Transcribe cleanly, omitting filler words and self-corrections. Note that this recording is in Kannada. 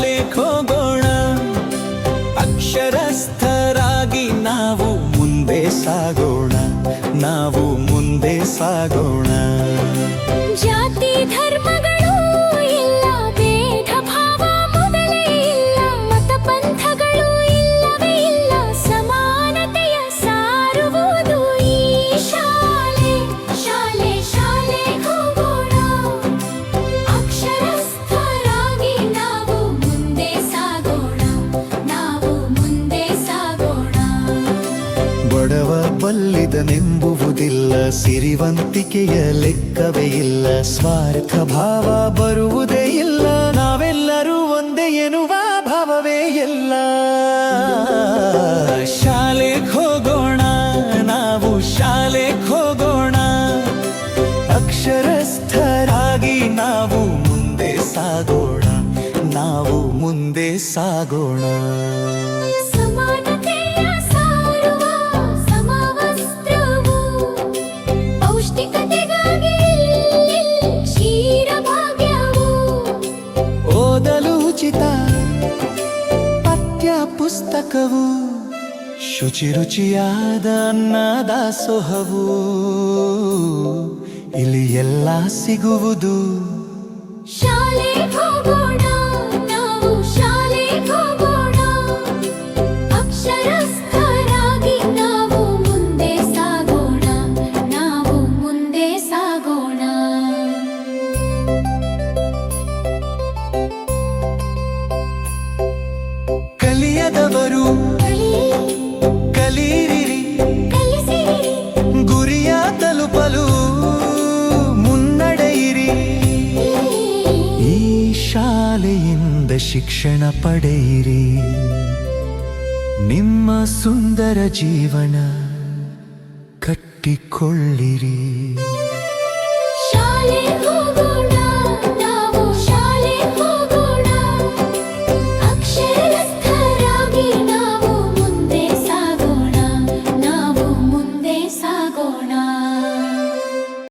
ಶಾಲೆಗೆ ಹೋಗೋಣ, ಅಕ್ಷರಸ್ಥರಾಗಿ ನಾವು ಮುಂದೆ ಸಾಗೋಣ, ನಾವು ಮುಂದೆ ಸಾಗೋಣ. ಜಾತಿ ಧರ್ಮಗಳು ಇಲ್ಲ, ಭೇದ ಭಾವ ಮೊದಲೇ ಇಲ್ಲ, ಮತ ಪಂಥಗಳು ಇಲ್ಲವೇ ಇಲ್ಲ, ಸಮಾನತೆಯ ಸಾರುವುದು ಈ ಶಾಲೆ. ಶಾಲೆ ಶಾಲೆಗೆ ಹೋಗೋಣ, ಅಕ್ಷರಸ್ಥರಾಗಿ ನಾವು ಮುಂದೆ ಸಾಗೋಣ, ನಾವು ಮುಂದೆ ಸಾಗೋಣ. ಬಡವ ಬಲ್ಲಿದನೆಂಬುವುದಿಲ್ಲ, ಸಿರಿವಂತಿಕೆಯ ಲೆಕ್ಕವೇ ಇಲ್ಲ, ಸ್ವಾರ್ಥ ಭಾವ ಬರುವುದೇ ಇಲ್ಲ, ನಾವೆಲ್ಲರೂ ಒಂದೇ ಎನ್ನುವ ಭಾವವೇ ಇಲ್ಲ. ಶಾಲೆಗೆ ಹೋಗೋಣ, ನಾವು ಶಾಲೆಗೆ ಹೋಗೋಣ, ಅಕ್ಷರಸ್ಥರಾಗಿ ನಾವು ಮುಂದೆ ಸಾಗೋಣ, ನಾವು ಮುಂದೆ ಸಾಗೋಣ. ಸಮಾನತೆಯ ಸಾರುವ ಸಮವಸ್ತ್ರವು, ಪೌಷ್ಟಿಕತೆಗಾಗಿ ಕ್ಷೀರ ಭಾಗ್ಯವು, ಓದಲು ಉಚಿತ ಪಠ್ಯ ಪುಸ್ತಕವು, ಶುಚಿ ರುಚಿಯಾದ ಅನ್ನದಾಸೋಹವು, ಇಲ್ಲಿ ಎಲ್ಲ ಸಿಗುವುದು. ಶಾಲೆಗೆ ಹೋಗೋಣ, ನಾವು ಶಾಲೆಗೆ ಹೋಗೋಣ, ಅಕ್ಷರಸ್ಥರಾಗಿ ನಾವು ಮುಂದೆ ಸಾಗೋಣ, ನಾವು ಮುಂದೆ ಸಾಗೋಣ. ಕಲಿಯದವರು ಕಲೀರಿರಿ, ಕಲಿಸಿರಿ, ಗುರಿಯ ತಲುಪಲು ಮುನ್ನಡೆಯಿರಿ. ಈ ಶಾಲೆಯಿಂದ ಶಿಕ್ಷಣ ಪಡೆಯಿರಿ, ನಿಮ್ಮ ಸುಂದರ ಜೀವನ ಕಟ್ಟಿಕೊಳ್ಳಿರಿ.